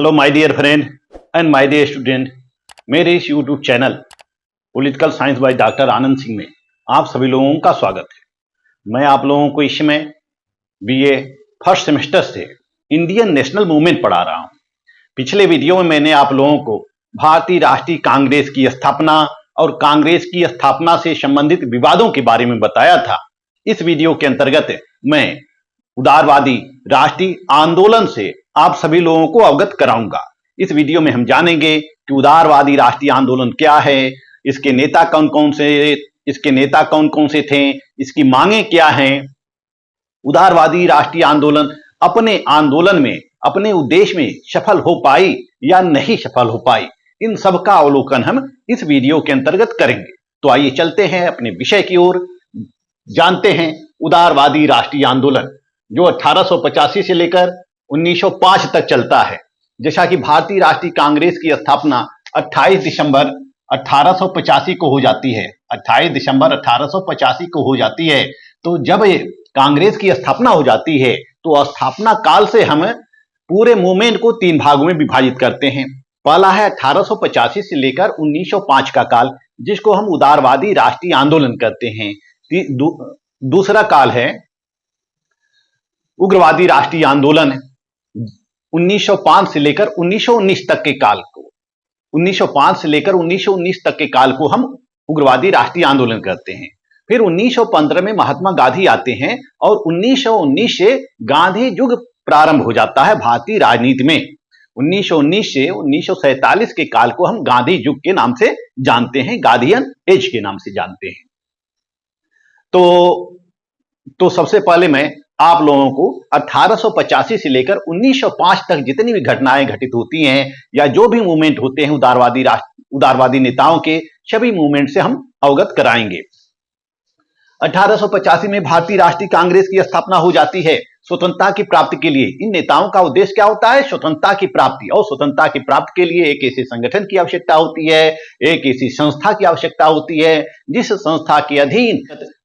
Hello my dear friend and my dear student, मेरे इस YouTube channel political science by doctor Anand Singh में आप सभी लोगों का स्वागत है। मैं आप लोगों को इस समय बीए फर्स्ट सेमेस्टर से इंडियन नेशनल मूवमेंट पढ़ा रहा हूं। पिछले वीडियो में मैंने आप लोगों को भारतीय राष्ट्रीय कांग्रेस की स्थापना और कांग्रेस की स्थापना से संबंधित विवादों के बारे में बताया था। इस वीडियो के अंतर्गत मैं उदारवादी राष्ट्रीय आंदोलन से आप सभी लोगों को अवगत कराऊंगा। इस वीडियो में हम जानेंगे कि उदारवादी राष्ट्रीय आंदोलन क्या है, इसके नेता कौन कौन से थे, इसकी मांगे क्या हैं, उदारवादी राष्ट्रीय आंदोलन अपने आंदोलन में अपने उद्देश्य में सफल हो पाई या नहीं सफल हो पाई, इन सब का अवलोकन हम इस वीडियो के अंतर्गत करेंगे। तो आइए चलते हैं अपने विषय की ओर, जानते हैं उदारवादी राष्ट्रीय आंदोलन जो 1885 से लेकर 1905 तक चलता है। जैसा कि भारतीय राष्ट्रीय कांग्रेस की स्थापना 28 दिसंबर 1885 को हो जाती है। 28 दिसंबर 1885 को हो जाती है। तो जब ये कांग्रेस की स्थापना हो जाती है तो स्थापना काल से हम पूरे मूवमेंट को 3 भागों में विभाजित करते हैं। पहला है 1885 से लेकर 1905 का काल, जिसको हम उदारवादी राष्ट्रीय आंदोलन कहते हैं। दूसरा काल है उग्रवादी राष्ट्रीय आंदोलन 1905 से लेकर 1919 तक के काल को, 1905 से लेकर 1919 तक के काल को हम उग्रवादी राष्ट्रीय आंदोलन कहते हैं। फिर 1915 में महात्मा गांधी आते हैं और 1919 से गांधी युग प्रारंभ हो जाता है भारतीय राजनीति में। 1919 से 1947 के काल को हम गांधी युग के नाम से जानते हैं, गांधीयन एज के नाम से जानते हैं। तो सबसे पहले मैं आप लोगों को 1885 से लेकर 1905 तक जितनी भी घटनाएं घटित होती हैं या जो भी मूवमेंट होते हैं उदारवादी नेताओं के, सभी मूवमेंट से हम अवगत कराएंगे। 1885 में भारतीय राष्ट्रीय कांग्रेस की स्थापना हो जाती है स्वतंत्रता की प्राप्ति के लिए। इन नेताओं का उद्देश्य क्या होता है? स्वतंत्रता की प्राप्ति। और स्वतंत्रता की प्राप्ति के लिए एक ऐसे संगठन की आवश्यकता होती है, एक ऐसी संस्था की आवश्यकता होती है जिस संस्था के अधीन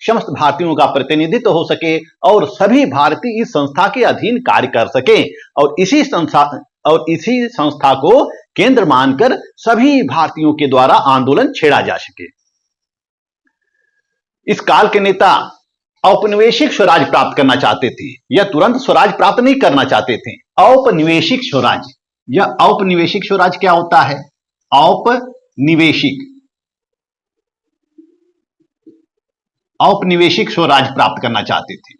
समस्त भारतीयों का प्रतिनिधित्व हो सके और सभी भारतीय इस संस्था के अधीन कार्य कर सके और इसी संस्था को केंद्र मानकर सभी भारतीयों के द्वारा आंदोलन छेड़ा जा सके। इस काल के नेता औपनिवेशिक स्वराज प्राप्त करना चाहते थे या तुरंत स्वराज प्राप्त नहीं करना चाहते थे। औपनिवेशिक स्वराज, यह औपनिवेशिक स्वराज क्या होता है? औपनिवेशिक स्वराज प्राप्त करना चाहते थे।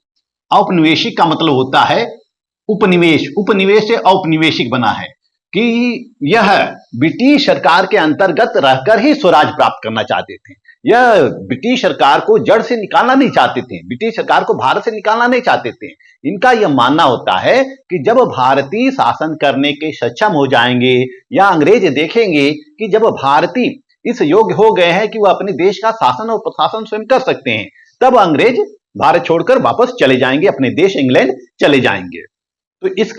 औपनिवेशिक का मतलब होता है उपनिवेश, उपनिवेश से औपनिवेशिक बना है कि यह ब्रिटिश सरकार के अंतर्गत रहकर ही स्वराज प्राप्त करना चाहते थे। यह ब्रिटिश सरकार को जड़ से निकालना नहीं चाहते थे, ब्रिटिश सरकार को भारत से निकालना नहीं चाहते थे। इनका यह मानना होता है कि जब भारतीय शासन करने के सक्षम हो जाएंगे या अंग्रेज देखेंगे कि जब भारतीय इस योग्य हो गए हैं कि वह अपने देश का शासन और प्रशासन स्वयं कर सकते हैं, तब अंग्रेज भारत छोड़कर वापस चले जाएंगे, अपने देश इंग्लैंड चले जाएंगे। तो इस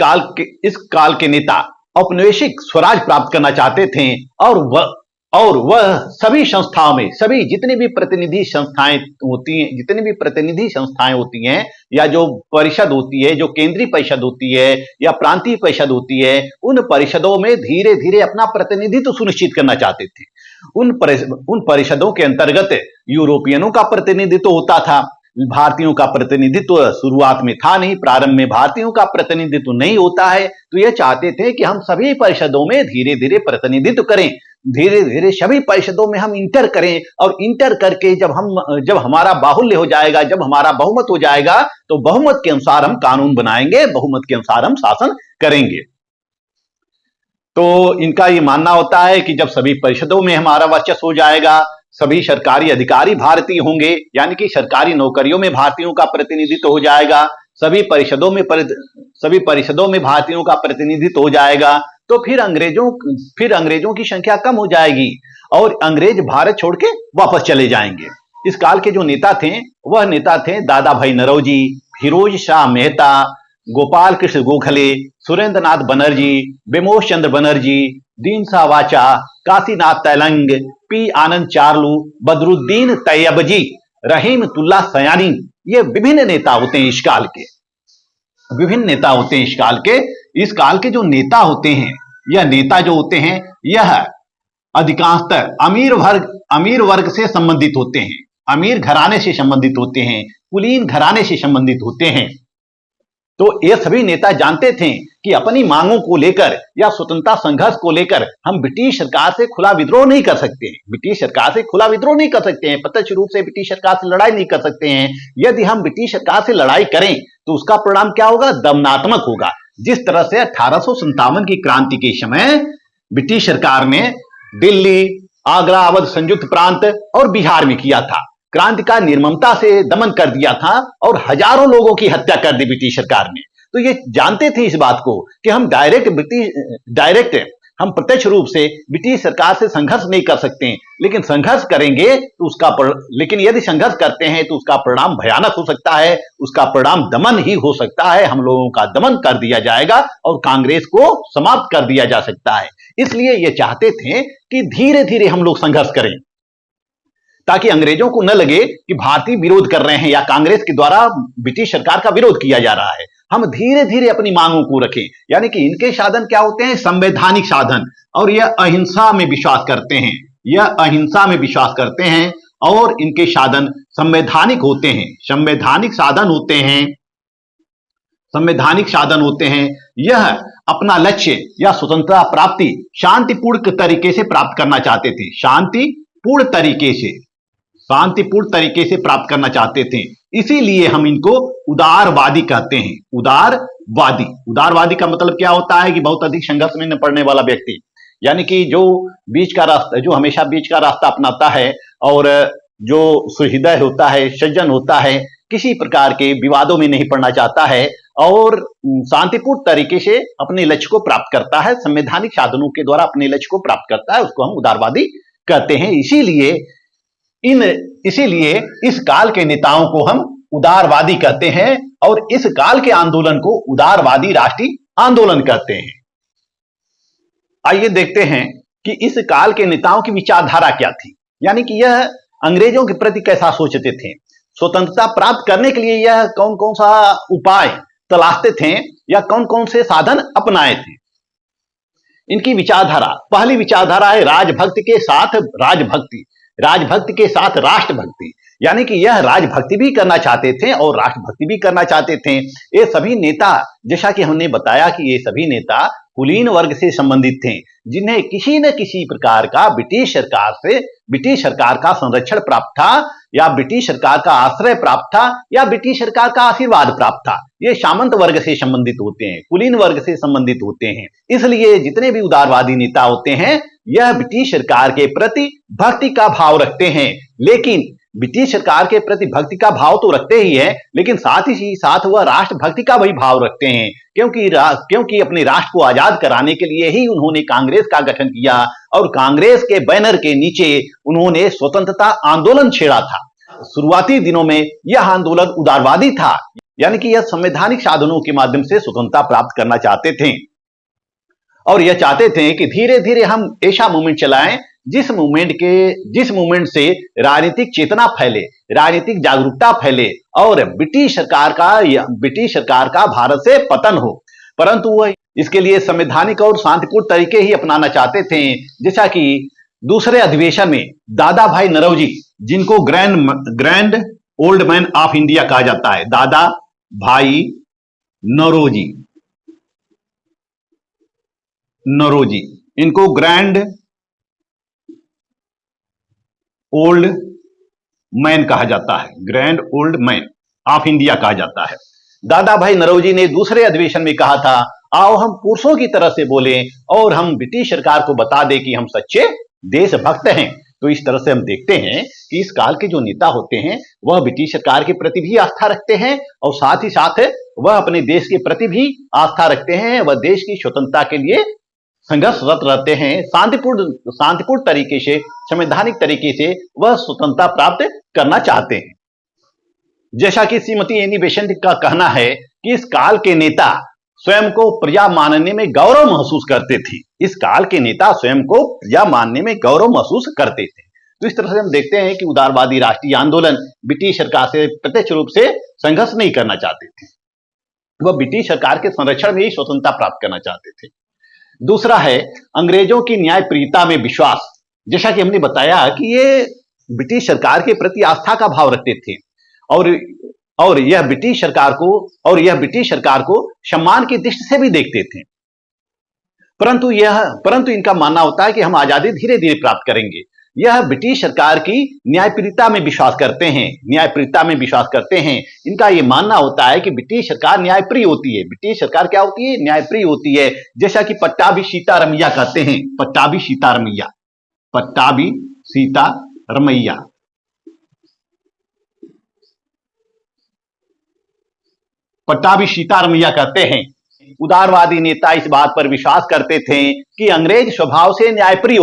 काल के नेता औपनिवेशिक स्वराज प्राप्त करना चाहते थे और वह सभी संस्थाओं में, सभी जितनी भी प्रतिनिधि संस्थाएं होती हैं या जो परिषद होती है, जो केंद्रीय परिषद होती है या प्रांतीय परिषद होती है, उन परिषदों में धीरे धीरे अपना प्रतिनिधित्व सुनिश्चित करना चाहते थे। उन परिषदों के अंतर्गत यूरोपियनों का प्रतिनिधित्व होता था, भारतीयों का प्रतिनिधित्व शुरुआत में था नहीं, प्रारंभ में भारतीयों का प्रतिनिधित्व नहीं होता है। तो यह चाहते थे कि हम सभी परिषदों में धीरे धीरे प्रतिनिधित्व करें, धीरे धीरे सभी परिषदों में हम इंटर करें और इंटर करके जब हमारा बाहुल्य हो जाएगा, जब हमारा बहुमत हो जाएगा, तो बहुमत के अनुसार हम कानून बनाएंगे, बहुमत के अनुसार हम शासन करेंगे। तो इनका ये मानना होता है कि जब सभी परिषदों में हमारा वर्चस्व हो जाएगा, सभी सरकारी अधिकारी भारतीय होंगे, यानी कि सरकारी नौकरियों में भारतीयों का प्रतिनिधित्व हो जाएगा, सभी परिषदों में भारतीयों का प्रतिनिधित्व हो जाएगा, तो फिर अंग्रेजों की संख्या कम हो जाएगी और अंग्रेज भारत छोड़ के वापस चले जाएंगे। इस काल के जो नेता थे वह नेता थे दादा भाई नौरोजी, फिरोज शाह मेहता, गोपाल कृष्ण गोखले, सुरेंद्र नाथ बनर्जी, बिमोश चंद्र बनर्जी, दीन शाह वाचा, काशीनाथ तैलंग, पी आनंद चार्लू, बदरुद्दीन तैयबजी, रहीमतुल्लाह सयानी। ये विभिन्न नेता होते हैं इस काल के, विभिन्न नेता होते हैं इस काल के। इस काल के जो नेता होते हैं यह नेता जो होते हैं यह अधिकांशतः अमीर वर्ग से संबंधित होते हैं, अमीर घराने से संबंधित होते हैं, कुलीन घराने से संबंधित होते हैं। तो ये सभी नेता जानते थे कि अपनी मांगों को लेकर या स्वतंत्रता संघर्ष को लेकर हम ब्रिटिश सरकार से खुला विद्रोह नहीं कर सकते हैं, ब्रिटिश सरकार से खुला विद्रोह नहीं कर सकते हैं, प्रत्यक्ष रूप से ब्रिटिश सरकार से लड़ाई नहीं कर सकते हैं। यदि हम ब्रिटिश सरकार से लड़ाई करें तो उसका परिणाम क्या होगा? दमनात्मक होगा। जिस तरह से 1857 की क्रांति के समय ब्रिटिश सरकार ने दिल्ली, आगरा, अवध, संयुक्त प्रांत और बिहार में किया था, क्रांति का निर्ममता से दमन कर दिया था और हजारों लोगों की हत्या कर दी ब्रिटिश सरकार ने। तो ये जानते थे इस बात को कि हम हम प्रत्यक्ष रूप से ब्रिटिश सरकार से संघर्ष नहीं कर सकते हैं, लेकिन संघर्ष करेंगे तो लेकिन यदि संघर्ष करते हैं तो उसका परिणाम भयानक हो सकता है, उसका परिणाम दमन ही हो सकता है, हम लोगों का दमन कर दिया जाएगा और कांग्रेस को समाप्त कर दिया जा सकता है। इसलिए ये चाहते थे कि धीरे धीरे हम लोग संघर्ष करें ताकि अंग्रेजों को न लगे कि भारतीय विरोध कर रहे हैं या कांग्रेस के द्वारा ब्रिटिश सरकार का विरोध किया जा रहा है। हम धीरे धीरे अपनी मांगों को रखें, यानी कि इनके साधन क्या होते हैं? संवैधानिक साधन, और यह अहिंसा में विश्वास करते हैं, यह अहिंसा में विश्वास करते हैं और इनके साधन संवैधानिक होते हैं, संवैधानिक साधन होते हैं, संवैधानिक साधन होते हैं। यह अपना लक्ष्य या स्वतंत्रता प्राप्ति शांतिपूर्ण तरीके से प्राप्त करना चाहते थे, शांतिपूर्ण तरीके से प्राप्त करना चाहते थे। इसीलिए हम इनको उदारवादी कहते हैं। उदारवादी का मतलब क्या होता है कि बहुत अधिक संघर्ष में न पड़ने वाला व्यक्ति, यानी कि जो हमेशा बीच का रास्ता अपनाता है और जो सुहृदय होता है, सज्जन होता है, किसी प्रकार के विवादों में नहीं पड़ना चाहता है और शांतिपूर्ण तरीके से अपने लक्ष्य को प्राप्त करता है, संवैधानिक साधनों के द्वारा अपने लक्ष्य को प्राप्त करता है, उसको हम उदारवादी कहते हैं। इसीलिए इस काल के नेताओं को हम उदारवादी कहते हैं और इस काल के आंदोलन को उदारवादी राष्ट्रीय आंदोलन कहते हैं। आइए देखते हैं कि इस काल के नेताओं की विचारधारा क्या थी, यानी कि यह अंग्रेजों के प्रति कैसा सोचते थे, स्वतंत्रता प्राप्त करने के लिए यह कौन कौन सा उपाय तलाशते थे या कौन कौन से साधन अपनाए थे। इनकी विचारधारा, पहली विचारधारा है राजभक्ति के साथ राष्ट्रभक्ति, यानी कि यह राजभक्ति भी करना चाहते थे और राष्ट्रभक्ति भी करना चाहते थे। ये सभी नेता, जैसा कि हमने बताया कि ये सभी नेता कुलीन वर्ग से संबंधित थे, जिन्हें किसी न किसी प्रकार का ब्रिटिश सरकार का संरक्षण प्राप्त था या ब्रिटिश सरकार का आश्रय प्राप्त था या ब्रिटिश सरकार का आशीर्वाद प्राप्त था। ये सामंत वर्ग से संबंधित होते हैं, कुलीन वर्ग से संबंधित होते हैं। इसलिए जितने भी उदारवादी नेता होते हैं यह ब्रिटिश सरकार के प्रति भक्ति का भाव रखते हैं, लेकिन ब्रिटिश सरकार के प्रति भक्ति का भाव तो रखते ही है, लेकिन साथ ही साथ वह राष्ट्रभक्ति का भी भाव रखते हैं, क्योंकि अपने राष्ट्र को आजाद कराने के लिए ही उन्होंने कांग्रेस का गठन किया और कांग्रेस के बैनर के नीचे उन्होंने स्वतंत्रता आंदोलन छेड़ा था। शुरुआती दिनों में यह आंदोलन उदारवादी था, यानी कि यह संवैधानिक साधनों के माध्यम से स्वतंत्रता प्राप्त करना चाहते थे और यह चाहते थे कि धीरे धीरे हम ऐसा मूवमेंट चलाएं जिस मूवमेंट से राजनीतिक चेतना फैले, राजनीतिक जागरूकता फैले और ब्रिटिश सरकार का भारत से पतन हो। परंतु वह इसके लिए संवैधानिक और शांतिपूर्ण तरीके ही अपनाना चाहते थे, जैसा कि दूसरे अधिवेशन में दादा भाई नौरोजी, जिनको grand old man of India कहा जाता है, दादा भाई नौरोजी, इनको ग्रैंड ओल्ड मैन कहा जाता है, grand old man of India कहा जाता है। दादा भाई नौरोजी ने दूसरे अधिवेशन में कहा था, आओ हम पुरुषों की तरह से बोलें और हम ब्रिटिश सरकार को बता दें कि हम सच्चे देशभक्त हैं। तो इस तरह से हम देखते हैं कि इस काल के जो नेता होते हैं वह ब्रिटिश सरकार के प्रति भी आस्था रखते हैं और साथ ही साथ वह अपने देश के प्रति भी आस्था रखते हैं, वह देश की स्वतंत्रता के लिए संघर्षरत रहते हैं, शांतिपूर्ण तरीके से, संवैधानिक तरीके से वह स्वतंत्रता प्राप्त करना चाहते हैं। जैसा कि श्रीमती एनी बेसेंट का कहना है कि इस काल के नेता स्वयं को प्रजा मानने में गौरव महसूस करते थे, इस काल के नेता स्वयं को प्रजा मानने में गौरव महसूस करते थे। तो इस तरह से हम देखते हैं कि उदारवादी राष्ट्रीय आंदोलन ब्रिटिश सरकार से प्रत्यक्ष रूप से संघर्ष नहीं करना चाहते थे, वह ब्रिटिश सरकार के संरक्षण में ही स्वतंत्रता प्राप्त करना चाहते थे। दूसरा है अंग्रेजों की न्यायप्रियता में विश्वास। जैसा कि हमने बताया कि ये ब्रिटिश सरकार के प्रति आस्था का भाव रखते थे और और यह ब्रिटिश सरकार को सम्मान की दृष्टि से भी देखते थे। परंतु इनका मानना होता है कि हम आजादी धीरे धीरे प्राप्त करेंगे। यह ब्रिटिश सरकार की न्यायप्रियता में विश्वास करते हैं। इनका यह मानना होता है कि ब्रिटिश सरकार न्यायप्रिय होती है। ब्रिटिश सरकार क्या होती है? न्यायप्रिय होती है। जैसा कि पट्टाभी सीतारमैया कहते हैं, पट्टाभी सीतारमैया कहते हैं। उदारवादी नेता इस बात पर विश्वास करते थे कि अंग्रेज स्वभाव से न्यायप्रिय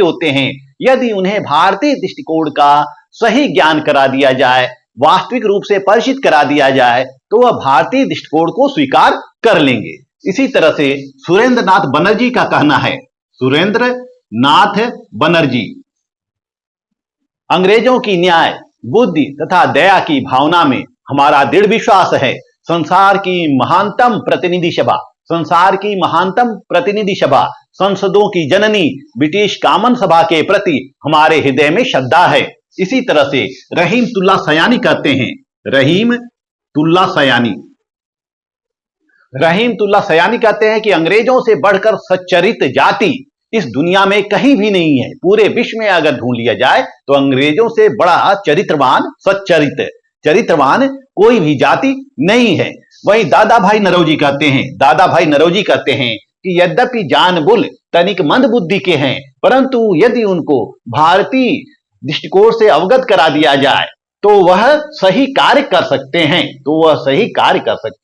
होते हैं। यदि उन्हें भारतीय दृष्टिकोण का सही ज्ञान करा दिया जाए, वास्तविक रूप से परिचित करा दिया जाए, तो वह भारतीय दृष्टिकोण को स्वीकार कर लेंगे। इसी तरह से सुरेंद्र नाथ बनर्जी का कहना है, अंग्रेजों की न्याय, बुद्धि तथा दया की भावना में हमारा दृढ़ विश्वास है। संसार की महानतम प्रतिनिधि सभा, संसदों की जननी ब्रिटिश कॉमन सभा के प्रति हमारे हृदय में श्रद्धा है। इसी तरह से रहीमतुल्लाह सयानी कहते हैं कि अंग्रेजों से बढ़कर सच्चरित्र जाति इस दुनिया में कहीं भी नहीं है। पूरे विश्व में अगर ढूंढ लिया जाए तो अंग्रेजों से बड़ा चरित्रवान कोई भी जाति नहीं है। वहीं दादा भाई नौरोजी कहते हैं कि यद्यपि जान बुल तनिक मंद बुद्धि के हैं, परंतु यदि उनको भारतीय दृष्टिकोण से अवगत करा दिया जाए तो वह सही कार्य कर सकते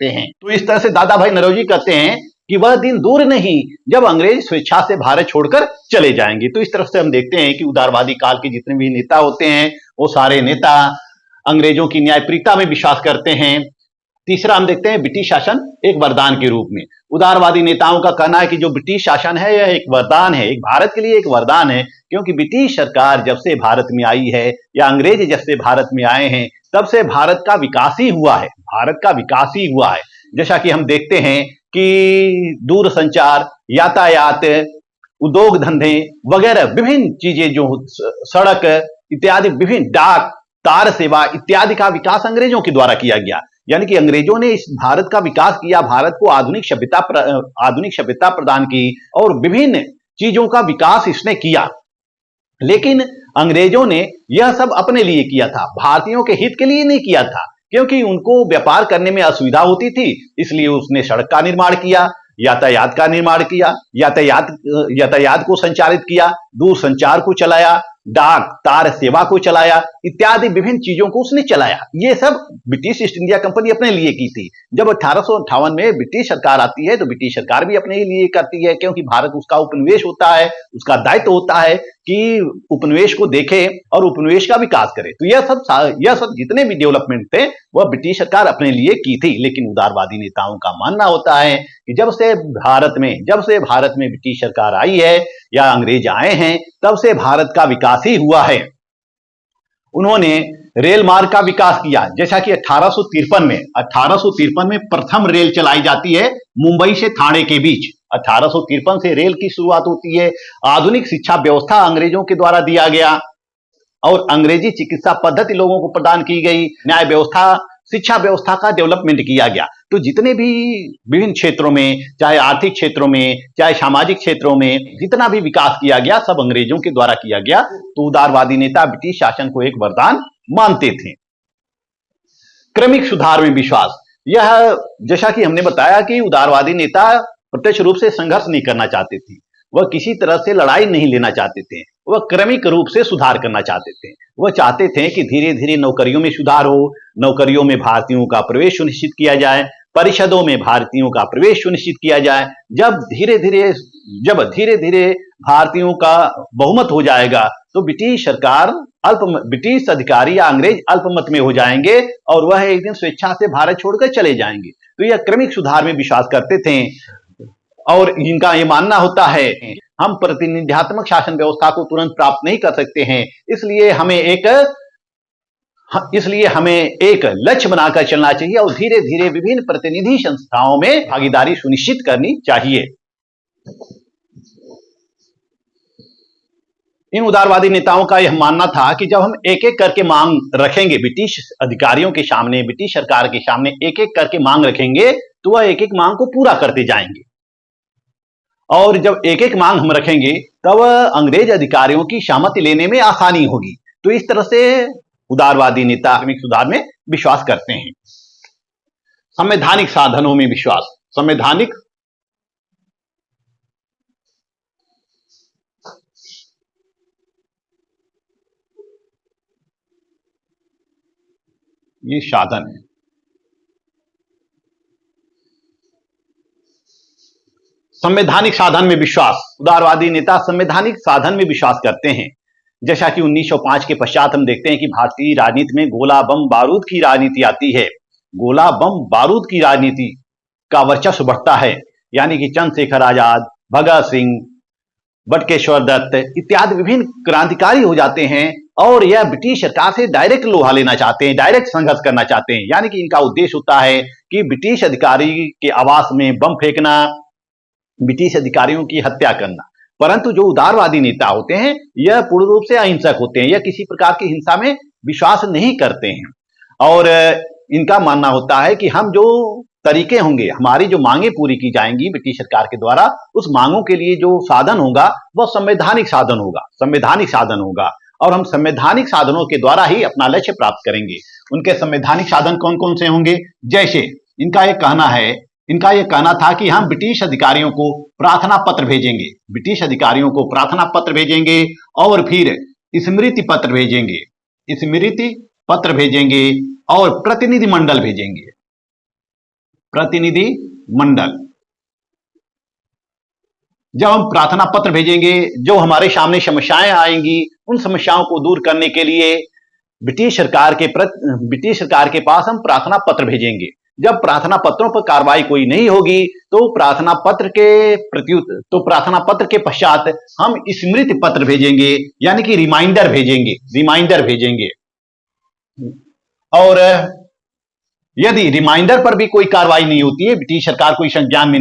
हैं। तो इस तरह से दादा भाई नौरोजी कहते हैं कि वह दिन दूर नहीं जब अंग्रेज स्वेच्छा से भारत छोड़कर चले जाएंगे। तो इस तरफ से हम देखते हैं कि उदारवादी काल के जितने भी नेता होते हैं वो सारे नेता अंग्रेजों की न्यायप्रियता में विश्वास करते हैं। तीसरा हम देखते हैं ब्रिटिश शासन एक वरदान के रूप में। उदारवादी नेताओं का कहना है कि जो ब्रिटिश शासन है यह एक वरदान है, एक भारत के लिए एक वरदान है, क्योंकि ब्रिटिश सरकार जब से भारत में आई है या अंग्रेज जब से भारत में आए हैं तब से भारत का विकास ही हुआ है। जैसा कि हम देखते हैं कि दूरसंचार, यातायात, उद्योग धंधे वगैरह विभिन्न चीजें जो सड़क इत्यादि, विभिन्न डाक, तार सेवा इत्यादि का विकास अंग्रेजों के द्वारा किया गया। यानी कि अंग्रेजों ने इस भारत का विकास किया, भारत को आधुनिक सभ्यता प्रदान की और विभिन्न चीजों का विकास इसने किया। लेकिन अंग्रेजों ने यह सब अपने लिए किया था, भारतीयों के हित के लिए नहीं किया था, क्योंकि उनको व्यापार करने में असुविधा होती थी। इसलिए उसने सड़क का निर्माण किया, यातायात का निर्माण किया, यातायात को संचालित किया, दूरसंचार को चलाया, डाक तार सेवा को चलाया इत्यादि विभिन्न चीजों को उसने चलाया। ये सब ब्रिटिश ईस्ट इंडिया कंपनी अपने लिए की थी। जब 1858 में ब्रिटिश सरकार आती है तो ब्रिटिश सरकार भी अपने लिए करती है, क्योंकि भारत उसका उपनिवेश होता है, उसका दायित्व होता है कि उपनिवेश को देखे और उपनिवेश का विकास करे। तो यह सब जितने भी डेवलपमेंट थे वह ब्रिटिश सरकार अपने लिए की थी। लेकिन उदारवादी नेताओं का मानना होता है कि जब से भारत में ब्रिटिश सरकार आई है या अंग्रेज आए हैं तब से भारत का विकास ही हुआ है। उन्होंने रेल मार्ग का विकास किया, जैसा कि 1853 में प्रथम रेल चलाई जाती है मुंबई से ठाणे के बीच। 1853 से रेल की शुरुआत होती है। आधुनिक शिक्षा व्यवस्था अंग्रेजों के द्वारा दिया गया और अंग्रेजी चिकित्सा पद्धति लोगों को प्रदान की गई। न्याय व्यवस्था, शिक्षा व्यवस्था का डेवलपमेंट किया गया। तो जितने भी विभिन्न क्षेत्रों में, चाहे आर्थिक क्षेत्रों में, चाहे सामाजिक क्षेत्रों में जितना भी विकास किया गया सब अंग्रेजों के द्वारा किया गया। तो उदारवादी नेता ब्रिटिश शासन को एक वरदान मानते थे। क्रमिक सुधार में विश्वास, यह जैसा कि हमने बताया कि उदारवादी नेता प्रत्यक्ष रूप से संघर्ष नहीं करना चाहते थे, वह किसी तरह से लड़ाई नहीं लेना चाहते थे, वह क्रमिक रूप से सुधार करना चाहते थे। वह चाहते थे कि धीरे धीरे नौकरियों में सुधार हो, नौकरियों में भारतीयों का प्रवेश सुनिश्चित किया जाए, परिषदों में भारतीयों का प्रवेश सुनिश्चित किया जाए। जब धीरे धीरे भारतीयों का बहुमत हो जाएगा तो ब्रिटिश अधिकारी या अंग्रेज अल्पमत में हो जाएंगे और वह एक दिन स्वेच्छा से भारत छोड़कर चले जाएंगे। तो यह क्रमिक सुधार में विश्वास करते थे और इनका यह मानना होता है हम प्रतिनिधित्वात्मक शासन व्यवस्था को तुरंत प्राप्त नहीं कर सकते हैं, इसलिए इसलिए हमें एक लक्ष्य बनाकर चलना चाहिए और धीरे धीरे विभिन्न प्रतिनिधि संस्थाओं में भागीदारी सुनिश्चित करनी चाहिए। इन उदारवादी नेताओं का यह मानना था कि जब हम एक एक करके मांग रखेंगे, ब्रिटिश अधिकारियों के सामने, ब्रिटिश सरकार के सामने एक एक करके मांग रखेंगे, तो वह एक एक मांग को पूरा करते जाएंगे। और जब एक एक मांग हम रखेंगे तब अंग्रेज अधिकारियों की सहमति लेने में आसानी होगी। तो इस तरह से उदारवादी नेता धार्मिक सुधार में विश्वास करते हैं। संवैधानिक साधनों में विश्वास। संवैधानिक ये साधन है। संवैधानिक साधन में विश्वास। उदारवादी नेता संवैधानिक साधन में विश्वास करते हैं। जैसा कि 1905 के पश्चात हम देखते हैं कि भारतीय राजनीति में गोला बम बारूद की राजनीति आती है। गोला बम बारूद की राजनीति का वर्चस्व बढ़ता है, यानी कि चंद्रशेखर आजाद, भगत सिंह, बटुकेश्वर दत्त इत्यादि विभिन्न क्रांतिकारी हो जाते हैं और यह ब्रिटिश सरकार से डायरेक्ट लोहा लेना चाहते हैं, डायरेक्ट संघर्ष करना चाहते हैं। यानी कि इनका उद्देश्य होता है कि ब्रिटिश अधिकारी के आवास में बम फेंकना, ब्रिटिश अधिकारियों की हत्या करना। परंतु जो उदारवादी नेता होते हैं यह पूर्ण रूप से अहिंसक होते हैं, यह किसी प्रकार की हिंसा में विश्वास नहीं करते हैं। और इनका मानना होता है कि हम जो तरीके होंगे, हमारी जो मांगे पूरी की जाएंगी ब्रिटिश सरकार के द्वारा, उस मांगों के लिए जो साधन होगा वह संवैधानिक साधन होगा, संवैधानिक साधन होगा। और हम संवैधानिक साधनों के द्वारा ही अपना लक्ष्य प्राप्त करेंगे। उनके संवैधानिक साधन कौन कौन से होंगे? जैसे इनका यह कहना था कि हम ब्रिटिश अधिकारियों को प्रार्थना पत्र भेजेंगे, ब्रिटिश अधिकारियों को प्रार्थना पत्र भेजेंगे और फिर स्मृति पत्र भेजेंगे, स्मृति पत्र भेजेंगे और प्रतिनिधि मंडल भेजेंगे, प्रतिनिधि मंडल। जब हम प्रार्थना पत्र भेजेंगे, जो हमारे सामने समस्याएं आएंगी उन समस्याओं को दूर करने के लिए ब्रिटिश सरकार के पास हम प्रार्थना पत्र भेजेंगे। जब प्रार्थना पत्रों पर कार्रवाई कोई नहीं होगी तो प्रार्थना पत्र के पश्चात हम स्मृति पत्र भेजेंगे, यानी कि रिमाइंडर भेजेंगे। और यदि रिमाइंडर पर भी कोई कार्रवाई नहीं होती है, ब्रिटिश सरकार कोई संज्ञान में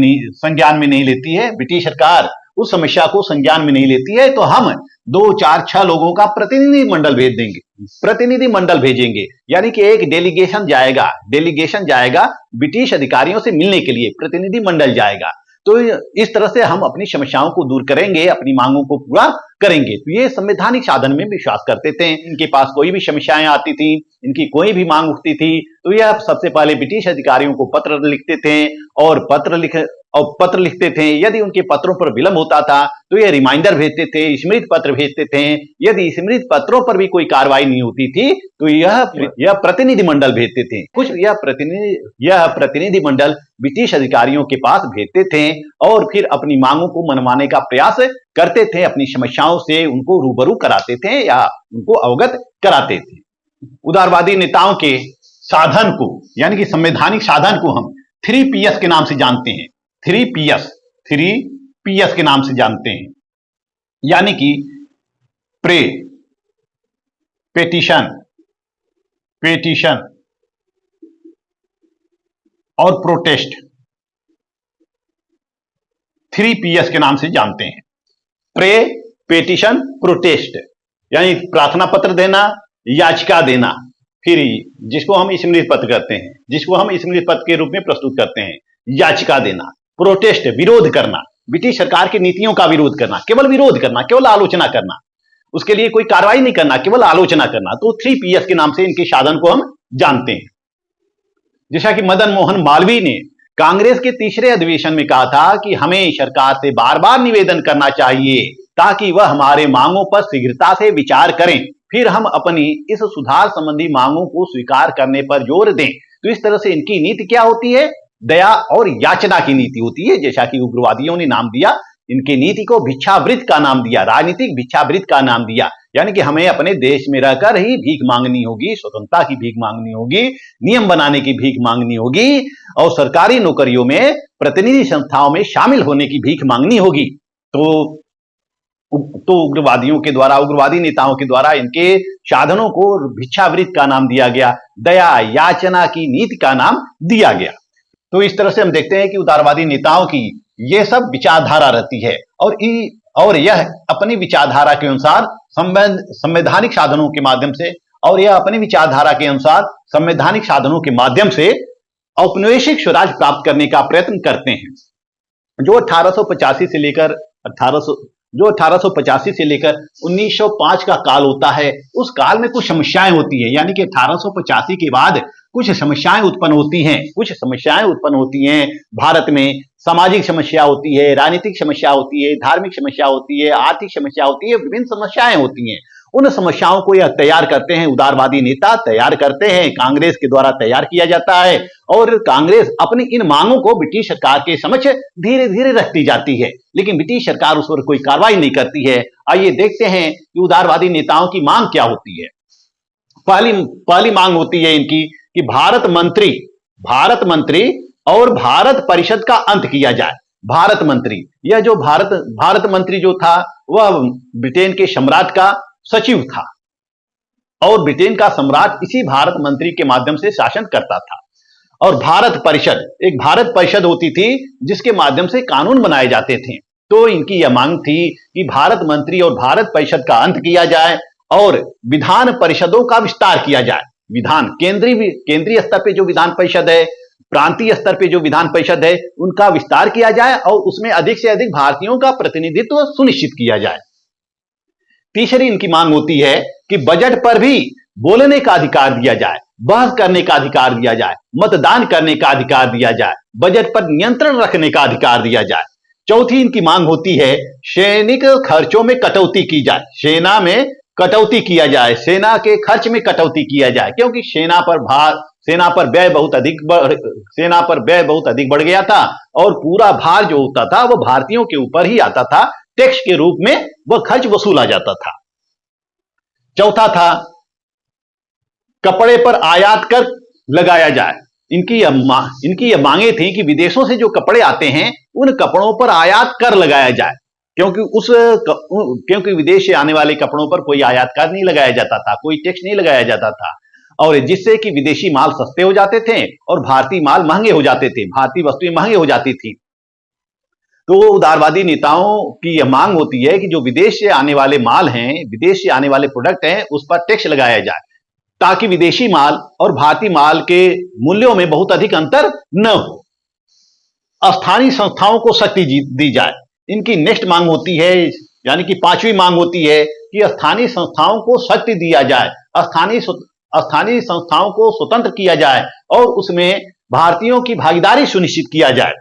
नहीं लेती है, ब्रिटिश सरकार उस समस्या को संज्ञान में नहीं लेती है, तो हम 2, 4, 6 लोगों का प्रतिनिधि मंडल भेज देंगे, प्रतिनिधि मंडल भेजेंगे। यानी कि एक डेलीगेशन जाएगा ब्रिटिश अधिकारियों से मिलने के लिए, प्रतिनिधि मंडल जाएगा। तो इस तरह से हम अपनी समस्याओं को दूर करेंगे, अपनी मांगों को पूरा करेंगे। तो ये संवैधानिक साधन में विश्वास करते थे। इनके पास कोई भी समस्याएं आती थी, इनकी कोई भी मांग उठती थी, तो यह सबसे पहले ब्रिटिश अधिकारियों को पत्र लिखते थे और पत्र लिखते थे। यदि उनके पत्रों पर विलंब होता था तो यह रिमाइंडर भेजते थे, स्मृति पत्र भेजते थे। यदि स्मृति पत्रों पर भी कोई कार्रवाई नहीं होती थी तो यह प्रतिनिधि मंडल भेजते थे। यह प्रतिनिधि मंडल ब्रिटिश अधिकारियों के पास भेजते थे और फिर अपनी मांगों को मनवाने का प्रयास करते थे, अपनी समस्याओं से उनको रूबरू कराते थे या उनको अवगत कराते थे। उदारवादी नेताओं के साधन को, यानी कि संवैधानिक साधन को हम 3Ps के नाम से जानते हैं। 3Ps के नाम से जानते हैं, यानी कि प्रे, पेटिशन और प्रोटेस्ट। 3Ps के नाम से जानते हैं। प्रे, पेटिशन, प्रोटेस्ट, यानी प्रार्थना पत्र देना, याचिका देना, फिर जिसको हम स्मृति पत्र करते हैं, जिसको हम स्मृति पत्र के रूप में प्रस्तुत करते हैं, याचिका देना। प्रोटेस्ट, विरोध करना, ब्रिटिश सरकार की नीतियों का विरोध करना, केवल विरोध करना, केवल आलोचना करना, उसके लिए कोई कार्रवाई नहीं करना, केवल आलोचना करना। तो 3Ps के नाम से इनके साधन को हम जानते हैं। जैसा कि मदन मोहन मालवीय ने कांग्रेस के तीसरे अधिवेशन में कहा था कि हमें सरकार से बार बार निवेदन करना चाहिए ताकि वह हमारे मांगों पर शीघ्रता से विचार करें, फिर हम अपनी इस सुधार संबंधी मांगों को स्वीकार करने पर जोर दें। तो इस तरह से इनकी नीति क्या होती है? दया और याचना की नीति होती है। जैसा कि उग्रवादियों ने नाम दिया, इनकी नीति को भिक्षावृत्ति का नाम दिया, राजनीतिक भिक्षावृत्ति का नाम दिया। यानी कि हमें अपने देश में रहकर ही भीख मांगनी होगी, स्वतंत्रता की भीख मांगनी होगी, नियम बनाने की भीख मांगनी होगी और सरकारी नौकरियों में, प्रतिनिधि संस्थाओं में शामिल होने की भीख मांगनी होगी। तो तो उग्रवादियों के द्वारा, उग्रवादी नेताओं के द्वारा इनके साधनों को भिक्षावृत्ति का नाम दिया गया, दया याचना की नीति का नाम दिया गया। तो इस तरह से हम देखते हैं कि उदारवादी नेताओं की ये सब विचारधारा रहती है और यह अपनी विचारधारा के अनुसार संवैधानिक साधनों के माध्यम से और यह अपनी विचारधारा के अनुसार संवैधानिक साधनों के माध्यम से औपनिवेशिक स्वराज प्राप्त करने का प्रयत्न करते हैं। जो 1885 से लेकर 1905 का काल होता है, उस काल में कुछ समस्याएं होती है, यानी कि 1885 के बाद कुछ समस्याएं उत्पन्न होती हैं भारत में। सामाजिक समस्या होती है, राजनीतिक समस्या होती है, धार्मिक समस्या होती है, आर्थिक समस्या होती है, विभिन्न समस्याएं होती हैं। उन समस्याओं को यह तैयार करते हैं, उदारवादी नेता तैयार करते हैं, कांग्रेस के द्वारा तैयार किया जाता है और कांग्रेस अपनी इन मांगों को ब्रिटिश सरकार के समक्ष धीरे धीरे रखती जाती है, लेकिन ब्रिटिश सरकार उस पर कोई कार्रवाई नहीं करती है। आइए देखते हैं कि उदारवादी नेताओं की मांग क्या होती है। पहली मांग होती है इनकी कि भारत मंत्री और भारत परिषद का अंत किया जाए। भारत मंत्री, यह जो भारत मंत्री जो था वह ब्रिटेन के सम्राट का सचिव था और ब्रिटेन का सम्राट इसी भारत मंत्री के माध्यम से शासन करता था। और भारत परिषद होती थी जिसके माध्यम से कानून बनाए जाते थे। तो इनकी यह मांग थी कि भारत मंत्री और भारत परिषद का अंत किया जाए और विधान परिषदों का विस्तार किया जाए। विधान केंद्रीय स्तर पे जो विधान परिषद है, प्रांतीय स्तर पे जो विधान परिषद है, उनका विस्तार किया जाए और उसमें अधिक से अधिक भारतीयों का प्रतिनिधित्व सुनिश्चित किया जाए। तीसरी इनकी मांग होती है कि बजट पर भी बोलने का अधिकार दिया जाए, बहस करने का अधिकार दिया जाए, मतदान करने का अधिकार दिया जाए, बजट पर नियंत्रण रखने का अधिकार दिया जाए। चौथी इनकी मांग होती है सैनिक खर्चों में कटौती की जाए, सेना में कटौती किया जाए, सेना के खर्च में कटौती किया जाए, क्योंकि सेना पर व्यय बहुत अधिक बढ़ गया था और पूरा भार जो होता था वह भारतीयों के ऊपर ही आता था, टैक्स के रूप में वह खर्च वसूला जाता था। चौथा था कपड़े पर आयात कर लगाया जाए। इनकी यह मांगे थी कि विदेशों से जो कपड़े आते हैं उन कपड़ों पर आयात कर लगाया जाए, क्योंकि विदेश से आने वाले कपड़ों पर कोई आयात कर नहीं लगाया जाता था, कोई टैक्स नहीं लगाया जाता था, और जिससे कि विदेशी माल सस्ते हो जाते थे और भारतीय माल महंगे हो जाते थे, भारतीय वस्तुएं महंगे हो जाती थी। तो उदारवादी नेताओं की यह मांग होती है कि जो विदेश से आने वाले माल हैं, विदेश से आने वाले प्रोडक्ट हैं, उस पर टैक्स लगाया जाए ताकि विदेशी माल और भारतीय माल के मूल्यों में बहुत अधिक अंतर न हो। स्थानीय संस्थाओं को शक्ति दी जाए। इनकी नेक्स्ट मांग होती है, यानी कि पांचवी मांग होती है कि स्थानीय संस्थाओं को शक्ति दिया जाए, स्थानीय संस्थाओं को स्वतंत्र किया जाए और उसमें भारतीयों की भागीदारी सुनिश्चित किया जाए।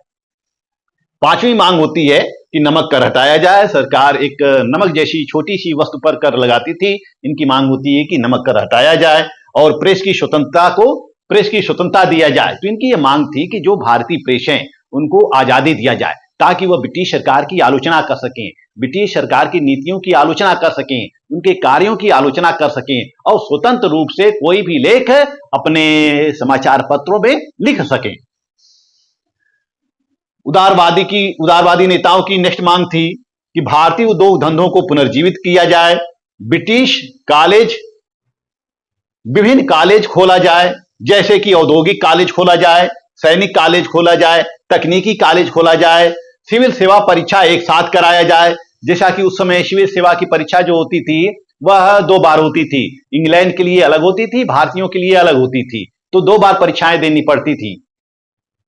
पांचवी मांग होती है कि नमक कर हटाया जाए। सरकार एक नमक जैसी छोटी सी वस्तु पर कर लगाती थी, इनकी मांग होती है कि नमक कर हटाया जाए और प्रेस की स्वतंत्रता दिया जाए। तो इनकी यह मांग थी कि जो भारतीय प्रेस हैं उनको आजादी दिया जाए ताकि वह ब्रिटिश सरकार की आलोचना कर सकें, ब्रिटिश सरकार की नीतियों की आलोचना कर सकें, उनके कार्यों की आलोचना कर सकें और स्वतंत्र रूप से कोई भी लेख अपने समाचार पत्रों में लिख सकें। उदारवादी नेताओं की नेक्स्ट मांग थी कि भारतीय उद्योग धंधों को पुनर्जीवित किया जाए, विभिन्न कॉलेज खोला जाए, जैसे कि औद्योगिक कॉलेज खोला जाए, सैनिक कॉलेज खोला जाए, तकनीकी कॉलेज खोला जाए, सिविल सेवा परीक्षा एक साथ कराया जाए। जैसा कि उस समय सिविल सेवा की परीक्षा जो होती थी वह 2 बार होती थी, इंग्लैंड के लिए अलग होती थी, भारतीयों के लिए अलग होती थी, तो 2 बार परीक्षाएं देनी पड़ती थी।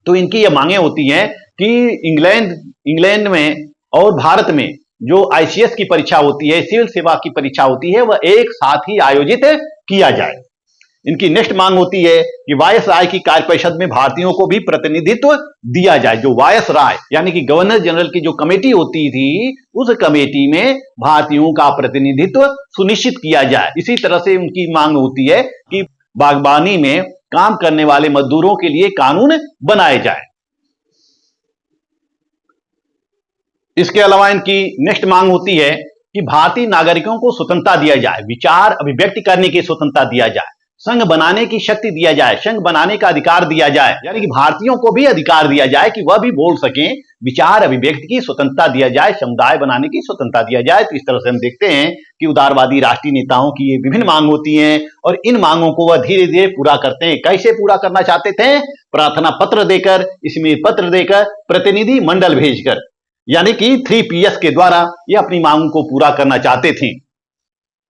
तो इनकी यह मांगे होती हैं कि इंग्लैंड में और भारत में जो आईसीएस की परीक्षा होती है, सिविल सेवा की परीक्षा होती है, वह एक साथ ही आयोजित किया जाए। इनकी नेक्स्ट मांग होती है कि वायसराय की कार्य परिषद में भारतीयों को भी प्रतिनिधित्व दिया जाए। जो वायसराय यानी कि गवर्नर जनरल की जो कमेटी होती थी, उस कमेटी में भारतीयों का प्रतिनिधित्व सुनिश्चित किया जाए। इसी तरह से उनकी मांग होती है कि बागवानी में काम करने वाले मजदूरों के लिए कानून बनाए जाए। इसके अलावा इनकी नेक्स्ट मांग होती है कि भारतीय नागरिकों को स्वतंत्रता दिया जाए, विचार अभिव्यक्ति करने की स्वतंत्रता दिया जाए। संघ बनाने की शक्ति दिया जाए, संघ बनाने का अधिकार दिया जाए, यानी कि भारतीयों को भी अधिकार दिया जाए कि वह भी बोल सकें, विचार अभिव्यक्ति की स्वतंत्रता दिया जाए, समुदाय बनाने की स्वतंत्रता दिया जाए। तो इस तरह से हम देखते हैं कि उदारवादी राष्ट्रीय नेताओं की ये विभिन्न मांग होती हैं और इन मांगों को वह धीरे धीरे पूरा करते हैं। कैसे पूरा करना चाहते थे? प्रार्थना पत्र देकर, इसमें पत्र देकर, प्रतिनिधि मंडल भेजकर, यानी कि 3PS के द्वारा ये अपनी मांगों को पूरा करना चाहते थे।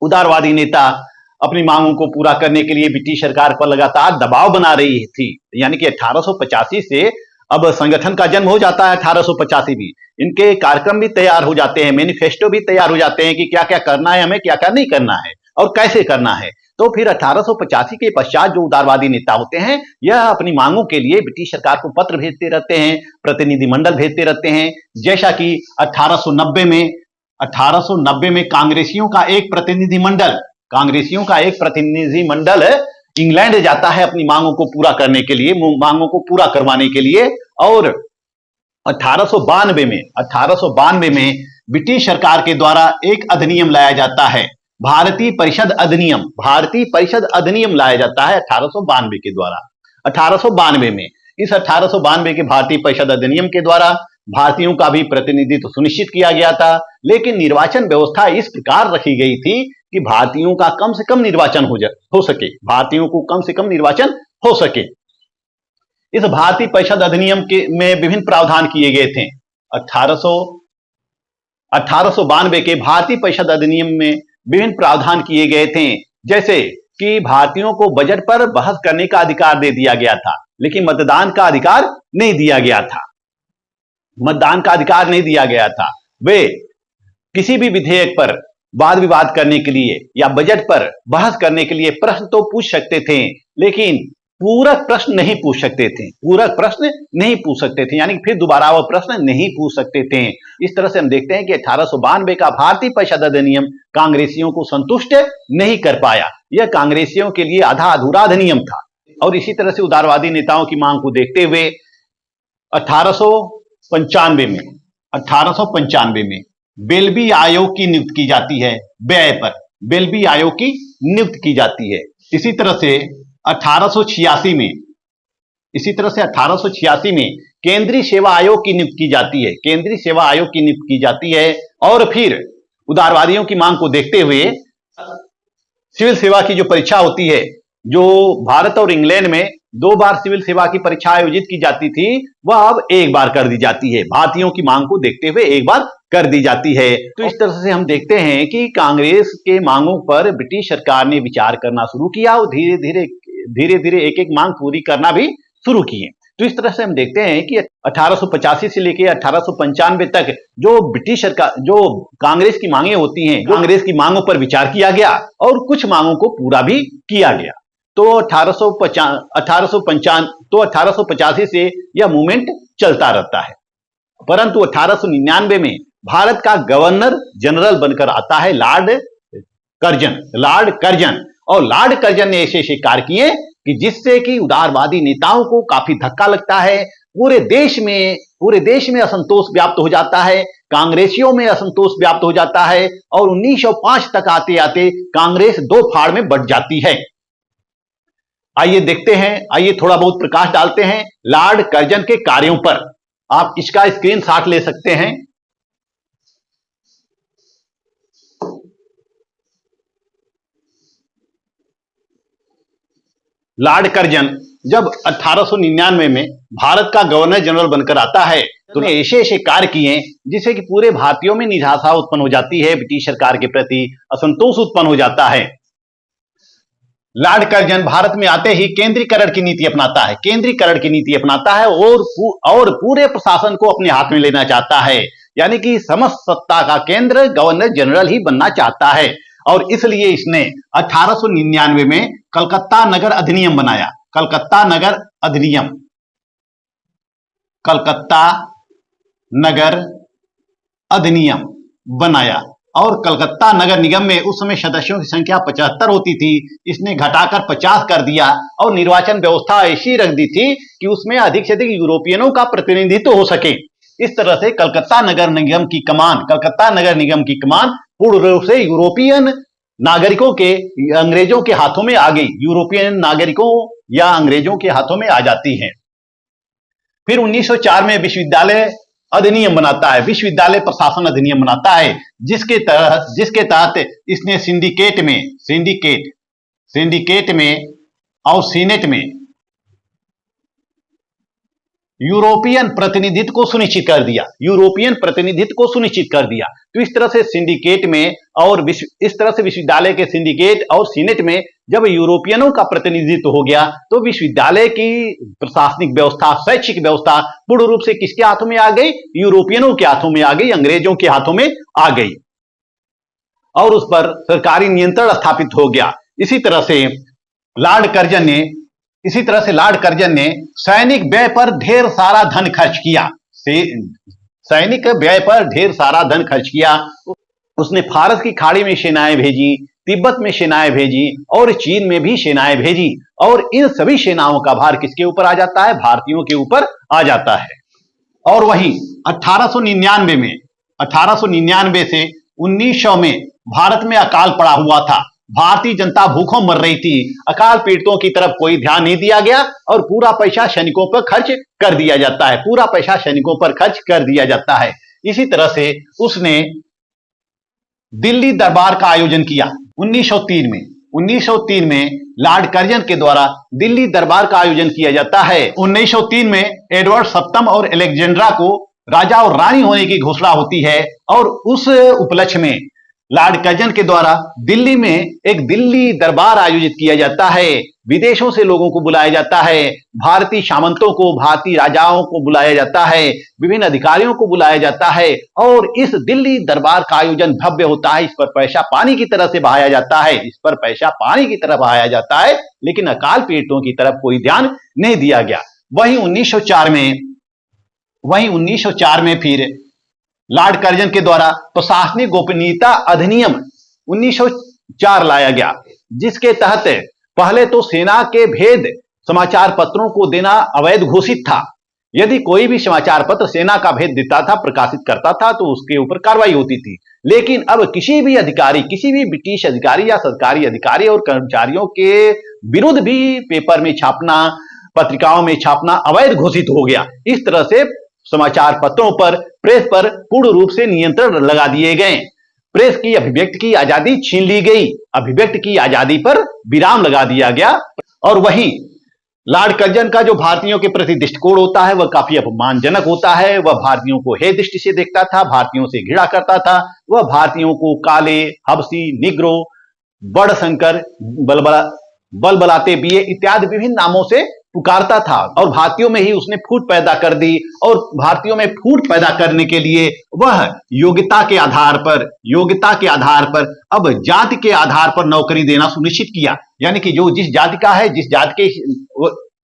उदारवादी नेता अपनी मांगों को पूरा करने के लिए ब्रिटिश सरकार पर लगातार दबाव बना रही थी, यानी कि 1885 से अब संगठन का जन्म हो जाता है। 1885 भी इनके कार्यक्रम भी तैयार हो जाते हैं, मैनिफेस्टो भी तैयार हो जाते हैं कि क्या क्या करना है हमें, क्या क्या नहीं करना है और कैसे करना है। तो फिर 1885 के पश्चात जो उदारवादी नेता होते हैं यह अपनी मांगों के लिए ब्रिटिश सरकार को पत्र भेजते रहते हैं, प्रतिनिधिमंडल भेजते रहते हैं। जैसा कि 1890 में कांग्रेसियों का एक प्रतिनिधिमंडल इंग्लैंड जाता है अपनी मांगों को पूरा करने के लिए, मांगों को पूरा करवाने के लिए। और 1892 में ब्रिटिश सरकार के द्वारा एक अधिनियम लाया जाता है, भारतीय परिषद अधिनियम लाया जाता है 1892 के द्वारा। 1892 में इस 1892 के भारतीय परिषद अधिनियम के द्वारा भारतीयों का भी प्रतिनिधित्व सुनिश्चित किया गया था, लेकिन निर्वाचन व्यवस्था इस प्रकार रखी गई थी कि भारतीयों का कम से कम निर्वाचन हो सके, भारतीयों को कम से कम निर्वाचन हो सके। इस भारतीय परिषद अधिनियम में विभिन्न प्रावधान किए गए थे। 1892 के भारतीय परिषद अधिनियम में विभिन्न प्रावधान किए गए थे, जैसे कि भारतीयों को बजट पर बहस करने का अधिकार दे दिया गया था, लेकिन मतदान का अधिकार नहीं दिया गया था। वे किसी भी विधेयक पर वाद विवाद करने के लिए या बजट पर बहस करने के लिए प्रश्न तो पूछ सकते थे, लेकिन पूरक प्रश्न नहीं पूछ सकते थे, यानी फिर दोबारा वह प्रश्न नहीं पूछ सकते थे। इस तरह से हम देखते हैं कि 1892 का भारतीय परिषद अधिनियम कांग्रेसियों को संतुष्ट नहीं कर पाया। यह कांग्रेसियों के लिए आधा अधूरा अधिनियम था। और इसी तरह से उदारवादी नेताओं की मांग को देखते हुए 1895 में बेल्बी आयोग की नियुक्ति की जाती है, व्यय पर बेल्बी आयोग की नियुक्ति की जाती है। इसी तरह से 1886 में केंद्रीय सेवा आयोग की नियुक्ति की जाती है। और फिर उदारवादियों की मांग को देखते हुए सिविल सेवा की जो परीक्षा होती है, जो भारत और इंग्लैंड में 2 बार सिविल सेवा की परीक्षा आयोजित की जाती थी, वह अब 1 बार कर दी जाती है। भारतीयों की मांग को देखते हुए 1 बार कर दी जाती है। तो इस तरह से हम देखते हैं कि कांग्रेस के मांगों पर ब्रिटिश सरकार ने विचार करना शुरू किया और धीरे धीरे एक एक मांग पूरी करना भी शुरू किए। तो इस तरह से हम देखते हैं कि 1885 से लेकर 1895 तक जो कांग्रेस की मांगे होती हैं, कांग्रेस की मांगों पर विचार किया गया और कुछ मांगों को पूरा भी किया गया। तो 1885 से यह मूवमेंट चलता रहता है, परंतु 1899 में भारत का गवर्नर जनरल बनकर आता है लॉर्ड कर्जन। और लॉर्ड कर्जन ने ऐसे कार्य किए कि जिससे कि उदारवादी नेताओं को काफी धक्का लगता है। पूरे देश में असंतोष व्याप्त हो जाता है, कांग्रेसियों में असंतोष व्याप्त हो जाता है और 1905 तक आते आते कांग्रेस 2 फाड़ में बंट जाती है। आइए देखते हैं, आइए थोड़ा बहुत प्रकाश डालते हैं लॉर्ड कर्जन के कार्यों पर। आप इसका स्क्रीनशॉट ले सकते हैं। लॉर्ड कर्जन जब 1899 में भारत का गवर्नर जनरल बनकर आता है तो उन्हें ऐसे कार्य किए जिससे कि पूरे भारतीयों में निराशा उत्पन्न हो जाती है, ब्रिटिश सरकार के प्रति असंतोष उत्पन्न हो जाता है। लॉर्ड कर्जन भारत में आते ही केंद्रीकरण की नीति अपनाता है और पूरे प्रशासन को अपने हाथ में लेना चाहता है, यानी कि समस्त सत्ता का केंद्र गवर्नर जनरल ही बनना चाहता है। और इसलिए इसने 1899 में कलकत्ता नगर अधिनियम बनाया। कलकत्ता नगर अधिनियम बनाया और कलकत्ता नगर निगम में उस समय सदस्यों की संख्या 75 होती थी, इसने घटाकर 50 कर दिया और निर्वाचन व्यवस्था ऐसी रख दी थी कि उसमें अधिक से अधिक यूरोपियनों का प्रतिनिधित्व हो सके। इस तरह से कलकत्ता नगर निगम की कमान पूर्ण रूप से यूरोपियन नागरिकों के अंग्रेजों के हाथों में आ गई, यूरोपियन नागरिकों या अंग्रेजों के हाथों में आ जाती हैं। फिर 1904 में विश्वविद्यालय अधिनियम बनाता है, विश्वविद्यालय प्रशासन अधिनियम बनाता है, जिसके तहत इसने सिंडिकेट में और सीनेट में यूरोपियन प्रतिनिधित्व को सुनिश्चित कर दिया, यूरोपियन प्रतिनिधित्व को सुनिश्चित कर दिया। तो इस तरह से सिंडिकेट में और इस तरह से विश्वविद्यालय के सिंडिकेट और सीनेट में जब यूरोपियनों का प्रतिनिधित्व हो गया तो विश्वविद्यालय की प्रशासनिक व्यवस्था, शैक्षिक व्यवस्था पूर्ण रूप से किसके हाथों में आ गई? यूरोपियनों के हाथों में आ गई, अंग्रेजों के हाथों में आ गई और उस पर सरकारी नियंत्रण स्थापित हो गया। इसी तरह से लॉर्ड कर्जन ने सैनिक व्यय पर ढेर सारा धन खर्च किया। उसने फारस की खाड़ी में सेनाएं भेजी, तिब्बत में सेनाएं भेजी और चीन में भी सेनाएं भेजी और इन सभी सेनाओं का भार किसके ऊपर आ जाता है? भारतीयों के ऊपर आ जाता है। और वहीं 1899 से 1900 में भारत में अकाल पड़ा हुआ था, भारतीय जनता भूखों मर रही थी, अकाल पीड़ितों की तरफ कोई ध्यान नहीं दिया गया और पूरा पैसा सैनिकों पर खर्च कर दिया जाता है, इसी तरह से उसने दिल्ली दरबार का आयोजन किया 1903 में लॉर्ड कर्जन के द्वारा दिल्ली दरबार का आयोजन किया जाता है। 1903 में एडवर्ड सप्तम और अलेक्जेंड्रा को राजा और रानी होने की घोषणा होती है और उस उपलक्ष्य में लॉर्ड कर्जन के द्वारा दिल्ली में एक दिल्ली दरबार आयोजित किया जाता है। विदेशों से लोगों को बुलाया जाता है, भारतीय सामंतों को, भारतीय राजाओं को बुलाया जाता है, विभिन्न अधिकारियों को बुलाया जाता है और इस दिल्ली दरबार का आयोजन भव्य होता है। इस पर पैसा पानी की तरह से बहाया जाता है, लेकिन अकाल पीड़ितों की तरफ कोई ध्यान नहीं दिया गया। वहीं 1904 में फिर लॉर्ड कर्जन के द्वारा प्रशासनिक गोपनीयता अधिनियम 1904 लाया गया, जिसके तहत पहले तो सेना के भेद समाचार पत्रों को देना अवैध घोषित था। यदि कोई भी समाचार पत्र सेना का भेद देता था, प्रकाशित करता था, तो उसके ऊपर कार्रवाई होती थी। लेकिन अब किसी भी ब्रिटिश अधिकारी या सरकारी अधिकारी और कर्मचारियों के विरुद्ध भी पेपर में छापना, पत्रिकाओं में छापना अवैध घोषित हो गया। इस तरह से समाचार पत्रों पर, प्रेस पर पूर्ण रूप से नियंत्रण लगा दिए गए। प्रेस की अभिव्यक्ति की आजादी छीन ली गई, अभिव्यक्ति की आजादी पर विराम लगा दिया गया। और वहीं लॉर्ड कर्जन का जो भारतीयों के प्रति दृष्टिकोण होता है वह काफी अपमानजनक होता है। वह भारतीयों को हे दृष्टि से देखता था, भारतीयों से घृणा करता था। वह भारतीयों को काले, हबसी, निग्रो, बड़शंकर, बलबलाते बीए इत्यादि विभिन्न नामों से पुकारता था और भारतीयों में ही उसने फूट पैदा कर दी। और भारतीयों में फूट पैदा करने के लिए वह योग्यता के आधार पर अब जाति के आधार पर नौकरी देना सुनिश्चित किया। यानी कि जो जिस जाति का है,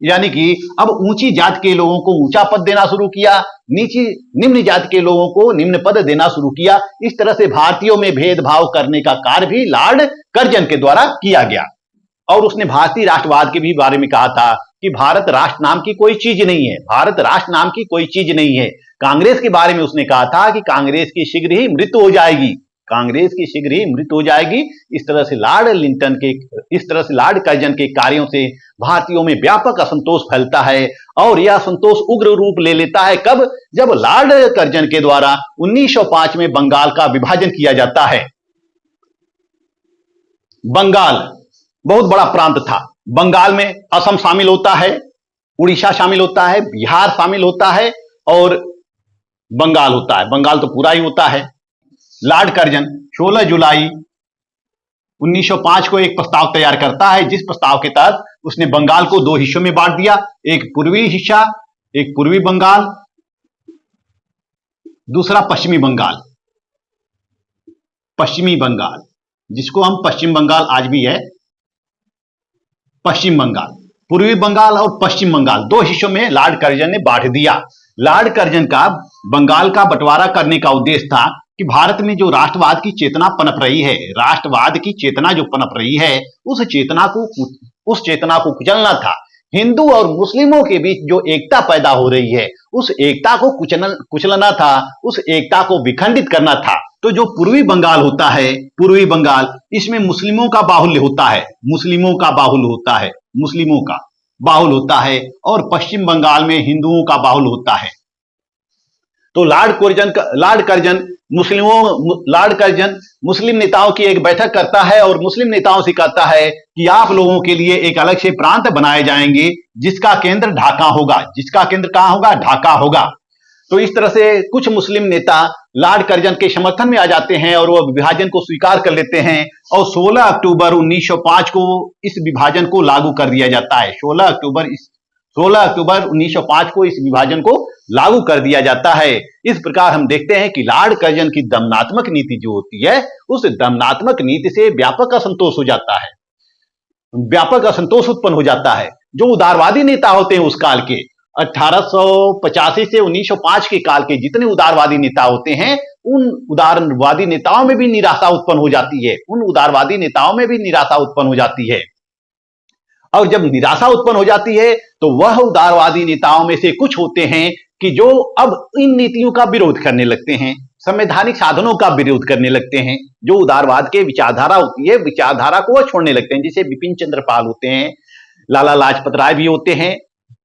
यानी कि अब ऊंची जाति के लोगों को ऊंचा पद देना शुरू किया, निम्न जाति के लोगों को निम्न पद देना शुरू किया। इस तरह से भारतीयों में भेदभाव करने का कार्य भी लॉर्ड कर्जन के द्वारा किया गया। और उसने भारतीय राष्ट्रवाद के भी बारे में कहा था कि भारत राष्ट्र नाम की कोई चीज नहीं है, कांग्रेस के बारे में उसने कहा था कि कांग्रेस की शीघ्र ही मृत्यु हो जाएगी। इस तरह से लॉर्ड कर्जन के कार्यों से भारतीयों में व्यापक असंतोष फैलता है और यह असंतोष उग्र रूप ले लेता है कब? जब लॉर्ड कर्जन के द्वारा 1905 में बंगाल का विभाजन किया जाता है। बंगाल बहुत बड़ा प्रांत था। बंगाल में असम शामिल होता है, उड़ीसा शामिल होता है, बिहार शामिल होता है और बंगाल होता है। बंगाल तो पूरा ही होता है। लॉर्ड कर्जन 16 जुलाई 1905 को एक प्रस्ताव तैयार करता है, जिस प्रस्ताव के तहत उसने बंगाल को दो हिस्सों में बांट दिया। एक पूर्वी हिस्सा, एक पूर्वी बंगाल, दूसरा पश्चिमी बंगाल, जिसको हम पश्चिम बंगाल आज भी है। पश्चिम बंगाल, पूर्वी बंगाल और पश्चिम बंगाल दो हिस्सों में लॉर्ड कर्जन ने बांट दिया। लॉर्ड कर्जन का बंगाल का बंटवारा करने का उद्देश्य था कि भारत में जो राष्ट्रवाद की चेतना पनप रही है, उस चेतना को कुचलना था। हिंदू और मुस्लिमों के बीच जो एकता पैदा हो रही है, उस एकता को कुचलना था, उस एकता को विखंडित करना था। तो जो पूर्वी बंगाल होता है, पूर्वी बंगाल, इसमें मुस्लिमों का बाहुल्य होता है, मुस्लिमों का बाहुल्य होता है, मुस्लिमों का बाहुल्य होता है, और पश्चिम बंगाल में हिंदुओं का बाहुल्य होता है। तो लॉर्ड कर्जन मुस्लिम नेताओं की एक बैठक करता है और मुस्लिम नेताओं से कहता है कि आप लोगों के लिए एक अलग से प्रांत बनाए जाएंगे जिसका केंद्र ढाका होगा। जिसका केंद्र कहां होगा? ढाका होगा। तो इस तरह से कुछ मुस्लिम नेता लॉर्ड कर्जन के समर्थन में आ जाते हैं और वह विभाजन को स्वीकार कर लेते हैं, और 16 अक्टूबर 1905 को इस विभाजन को लागू कर दिया जाता है। 16 अक्टूबर 1905 को इस विभाजन को लागू कर दिया जाता है। इस प्रकार हम देखते हैं कि लॉर्ड कर्जन की दमनात्मक नीति जो होती है, उस दमनात्मक नीति से व्यापक असंतोष हो जाता है, व्यापक असंतोष उत्पन्न हो जाता है। जो उदारवादी नेता होते हैं उस काल के, 1885 से 1905 के काल के जितने उदारवादी नेता होते हैं, उन उदारवादी नेताओं में भी निराशा उत्पन्न हो जाती है, उन उदारवादी नेताओं में भी निराशा उत्पन्न हो जाती है। और जब निराशा उत्पन्न हो जाती है तो वह उदारवादी नेताओं में से कुछ होते हैं कि जो अब इन नीतियों का विरोध करने लगते हैं, संवैधानिक साधनों का विरोध करने लगते हैं। जो उदारवाद के विचारधारा होती है, विचारधारा को वह छोड़ने लगते हैं। जैसे बिपिन चंद्र पाल होते हैं, लाला लाजपत राय भी होते हैं,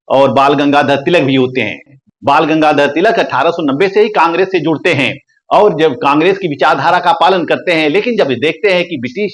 और बाल गंगाधर तिलक भी होते हैं। बाल गंगाधर तिलक 1890 से ही कांग्रेस से जुड़ते हैं और जब कांग्रेस की विचारधारा का पालन करते हैं, लेकिन जब देखते हैं कि ब्रिटिश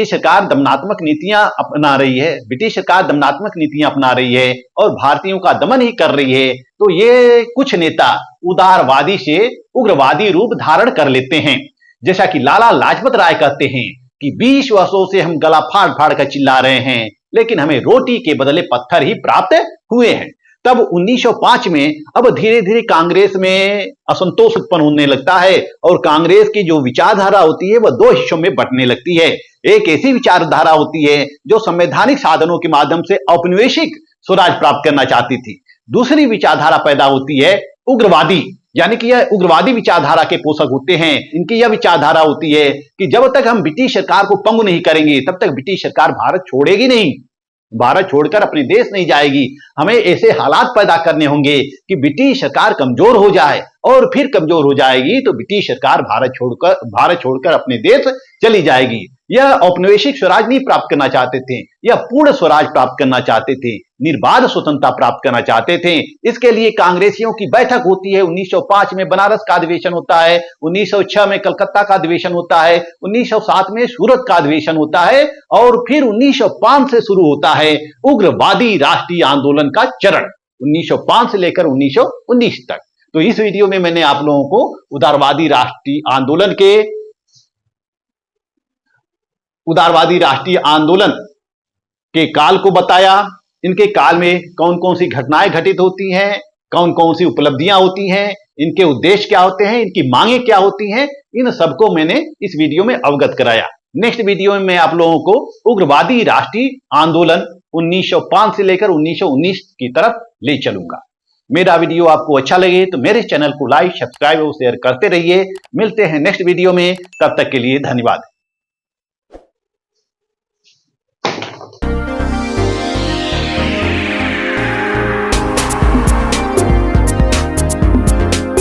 सरकार दमनात्मक नीतियां अपना रही है, ब्रिटिश सरकार दमनात्मक नीतियां अपना रही है और भारतीयों का दमन ही कर रही है, तो ये कुछ नेता उदारवादी से उग्रवादी रूप धारण कर लेते हैं। जैसा कि लाला लाजपत राय कहते हैं कि 20 वर्षों से हम गला फाड़ फाड़ कर चिल्ला रहे हैं, लेकिन हमें रोटी के बदले पत्थर ही प्राप्त हुए हैं। तब 1905 में अब धीरे धीरे कांग्रेस में असंतोष उत्पन्न होने लगता है और कांग्रेस की जो विचारधारा होती है वह दो हिस्सों में बंटने लगती है। एक ऐसी विचारधारा होती है जो संवैधानिक साधनों के माध्यम से औपनिवेशिक स्वराज प्राप्त करना चाहती थी। दूसरी विचारधारा पैदा होती है उग्रवादी, यानी कि यह उग्रवादी विचारधारा के पोषक होते हैं। इनकी यह विचारधारा होती है कि जब तक हम ब्रिटिश सरकार को पंगु नहीं करेंगे तब तक ब्रिटिश सरकार भारत छोड़ेगी नहीं, भारत छोड़कर अपने देश नहीं जाएगी। हमें ऐसे हालात पैदा करने होंगे कि ब्रिटिश सरकार कमजोर हो जाए, और फिर कमजोर हो जाएगी तो ब्रिटिश सरकार भारत छोड़कर अपने देश चली जाएगी। यह औपनिवेशिक स्वराज नहीं प्राप्त करना चाहते थे, यह पूर्ण स्वराज प्राप्त करना चाहते थे, निर्बाध स्वतंत्रता प्राप्त करना चाहते थे। इसके लिए कांग्रेसियों की बैठक होती है। 1905 में बनारस का अधिवेशन होता है, 1906 में कलकत्ता का अधिवेशन होता है, 1907 में सूरत का अधिवेशन होता है, और फिर 1905 से शुरू होता है उग्रवादी राष्ट्रीय आंदोलन का चरण, 1905 से लेकर 1919 तक। तो इस वीडियो में मैंने आप लोगों को उदारवादी राष्ट्रीय आंदोलन के काल को बताया। इनके काल में कौन कौन सी घटनाएं घटित होती हैं, कौन कौन सी उपलब्धियां होती हैं, इनके उद्देश्य क्या होते हैं, इनकी मांगे क्या होती हैं, इन सबको मैंने इस वीडियो में अवगत कराया। नेक्स्ट वीडियो में मैं आप लोगों को उग्रवादी राष्ट्रीय आंदोलन 1905 से लेकर 1919 की तरफ ले चलूंगा। मेरा वीडियो आपको अच्छा लगे तो मेरे चैनल को लाइक, सब्सक्राइब और शेयर करते रहिए। मिलते हैं नेक्स्ट वीडियो में, तब तक के लिए धन्यवाद।